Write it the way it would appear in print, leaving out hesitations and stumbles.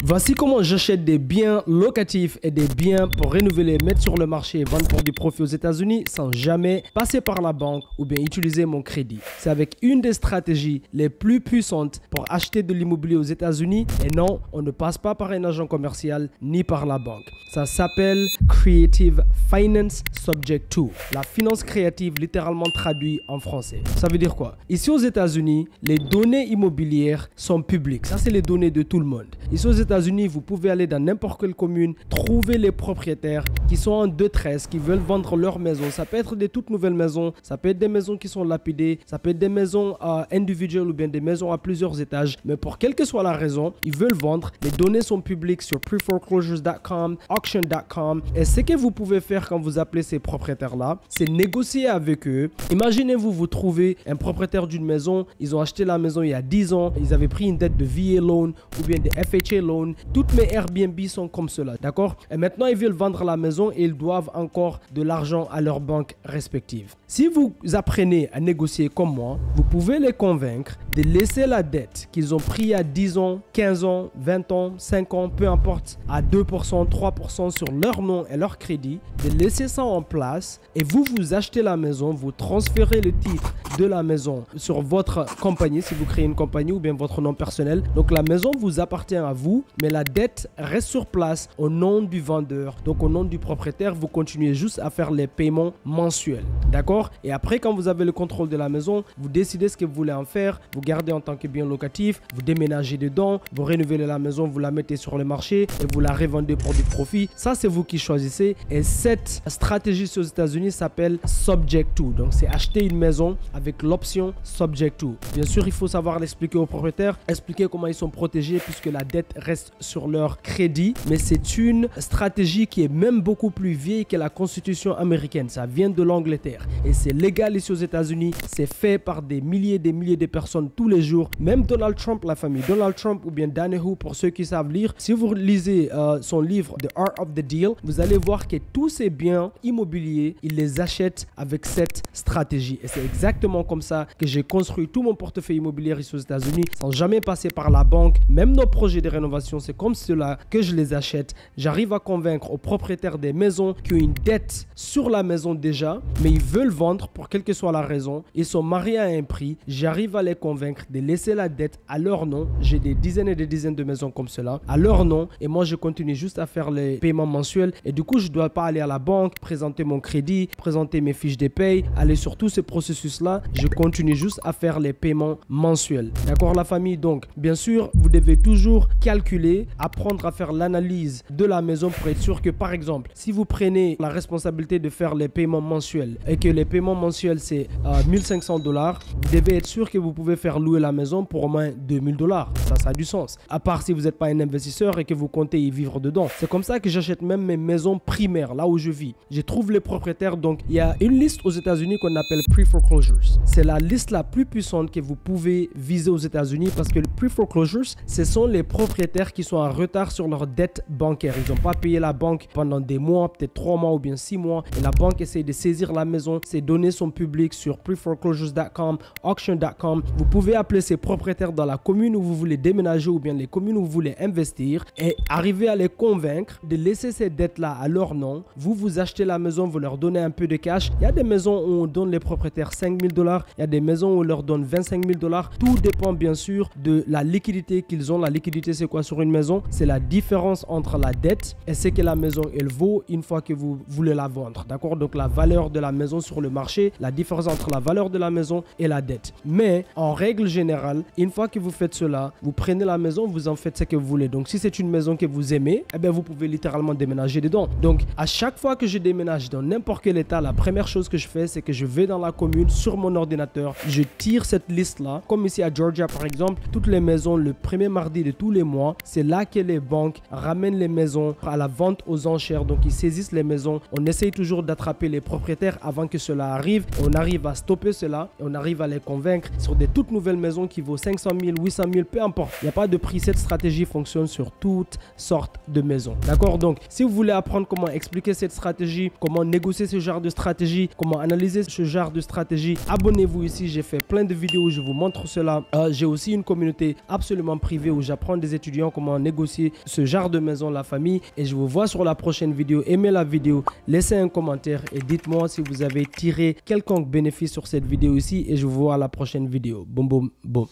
Voici comment j'achète des biens locatifs et des biens pour renouveler, mettre sur le marché et vendre pour du profit aux États-Unis sans jamais passer par la banque ou bien utiliser mon crédit. C'est avec une des stratégies les plus puissantes pour acheter de l'immobilier aux États-Unis. Et non, on ne passe pas par un agent commercial ni par la banque. Ça s'appelle Creative Finance Subject to. La finance créative littéralement traduit en français. Ça veut dire quoi? Ici aux États-Unis, les données immobilières sont publiques. Ça, c'est les données de tout le monde. Ici aux États-Unis, vous pouvez aller dans n'importe quelle commune, trouver les propriétaires qui sont en détresse, qui veulent vendre leur maison. Ça peut être des toutes nouvelles maisons, ça peut être des maisons qui sont lapidées, ça peut être des maisons individuelles ou bien des maisons à plusieurs étages. Mais pour quelle que soit la raison, ils veulent vendre. Les données sont publiques sur preforeclosures.com, auction.com. Et ce que vous pouvez faire quand vous appelez ces propriétaires-là, c'est négocier avec eux. Imaginez-vous, vous trouvez un propriétaire d'une maison, ils ont acheté la maison il y a 10 ans, ils avaient pris une dette de VA loan ou bien de FHA loan. Toutes mes Airbnb sont comme cela, d'accord? Et maintenant, ils veulent vendre la maison et ils doivent encore de l'argent à leurs banques respectives. Si vous apprenez à négocier comme moi, vous pouvez les convaincre de laisser la dette qu'ils ont pris à 10 ans, 15 ans, 20 ans, 5 ans, peu importe, à 2%, 3% sur leur nom et leur crédit, de laisser ça en place et vous achetez la maison, vous transférez le titre de la maison sur votre compagnie, si vous créez une compagnie ou bien votre nom personnel. Donc la maison vous appartient à vous, mais la dette reste sur place au nom du vendeur. Donc au nom du propriétaire, vous continuez juste à faire les paiements mensuels. D'accord? Et après, quand vous avez le contrôle de la maison, vous décidez ce que vous voulez en faire. Vous gardez en tant que bien locatif, vous déménagez dedans, vous renouvelez la maison, vous la mettez sur le marché et vous la revendez pour du profit. Ça, c'est vous qui choisissez. Et cette stratégie aux États-Unis s'appelle Subject to. Donc c'est acheter une maison avec l'option Subject to. Bien sûr, il faut savoir l'expliquer aux propriétaires, expliquer comment ils sont protégés puisque la dette reste sur leur crédit. Mais c'est une stratégie qui est même beaucoup plus vieille que la constitution américaine. Ça vient de l'Angleterre et c'est légal ici aux États-Unis. C'est fait par des milliers de personnes tous les jours. Même Donald Trump, la famille Donald Trump ou bien Donahue pour ceux qui savent lire. Si vous lisez son livre The Art of the Deal, vous allez voir que tous ces biens immobiliers, il les achète avec cette stratégie. Et c'est exactement comme ça que j'ai construit tout mon portefeuille immobilier ici aux États-Unis sans jamais passer par la banque. Même nos projets de rénovation, c'est comme cela que je les achète. J'arrive à convaincre aux propriétaires des maisons qui ont une dette sur la maison déjà, mais ils veulent vendre pour quelle que soit la raison. Ils sont mariés à un prix. J'arrive à les convaincre de laisser la dette à leur nom. J'ai des dizaines et des dizaines de maisons comme cela à leur nom et moi je continue juste à faire les paiements mensuels et du coup je ne dois pas aller à la banque, présenter mon crédit, présenter mes fiches de paye, aller sur tous ces processus-là. Je continue juste à faire les paiements mensuels. D'accord la famille? Donc bien sûr, vous devez toujours calculer, apprendre à faire l'analyse de la maison pour être sûr que par exemple, si vous prenez la responsabilité de faire les paiements mensuels et que les paiements mensuels c'est $1500, vous devez être sûr que vous pouvez faire louer la maison pour au moins $2000. Ça a du sens. À part si vous n'êtes pas un investisseur et que vous comptez y vivre dedans. C'est comme ça que j'achète même mes maisons primaires, là où je vis. Je trouve les propriétaires. Donc, il y a une liste aux États-Unis qu'on appelle Pre-Foreclosures. C'est la liste la plus puissante que vous pouvez viser aux États-Unis parce que les Pre-Foreclosures, ce sont les propriétaires qui sont en retard sur leur dette bancaire. Ils n'ont pas payé la banque pendant des mois, peut-être 3 mois ou bien 6 mois. Et la banque essaie de saisir la maison. Ces données sont publiques sur preforeclosures.com, auction.com. Vous pouvez appeler ces propriétaires dans la commune où vous voulez déménager ou bien les communes où vous voulez investir et arriver à les convaincre de laisser ces dettes-là à leur nom. Vous achetez la maison, vous leur donnez un peu de cash. Il y a des maisons où on donne les propriétaires $5000. Il y a des maisons où on leur donne $25 000. Tout dépend bien sûr de la liquidité qu'ils ont. La liquidité, c'est quoi sur une maison? C'est la différence entre la dette et ce que la maison elle vaut une fois que vous voulez la vendre. D'accord? Donc la valeur de la maison sur le marché, la différence entre la valeur de la maison et la dette. Mais en règle générale, une fois que vous faites cela, vous prenez la maison, vous en faites ce que vous voulez. Donc si c'est une maison que vous aimez, eh bien vous pouvez littéralement déménager dedans. Donc à chaque fois que je déménage dans n'importe quel état, la première chose que je fais, c'est que je vais dans la commune sur mon ordinateur, je tire cette liste-là. Comme ici à Georgia par exemple, toutes les maisons le premier mardi de tous les mois, c'est là que les banques ramènent les maisons à la vente aux enchères. Donc ils saisissent les maisons. On essaye toujours d'attraper les propriétaires avant que cela arrive. On arrive à stopper cela et on arrive à les convaincre sur des toutes nouvelles maisons qui vaut 500 000, 800 000, peu importe. Il n'y a pas de prix. Cette stratégie fonctionne sur toutes sortes de maisons. D'accord? Donc, si vous voulez apprendre comment expliquer cette stratégie, comment négocier ce genre de stratégie, comment analyser ce genre de stratégie, abonnez-vous ici. J'ai fait plein de vidéos où je vous montre cela. J'ai aussi une communauté absolument privée où j'apprends des étudiants comment négocier ce genre de maison la famille. Et je vous vois sur la prochaine vidéo. Aimez la vidéo, laissez un commentaire et dites-moi si vous avez tiré quelconque bénéfice sur cette vidéo ici. Et je vous vois à la prochaine vidéo. Boum boum boum.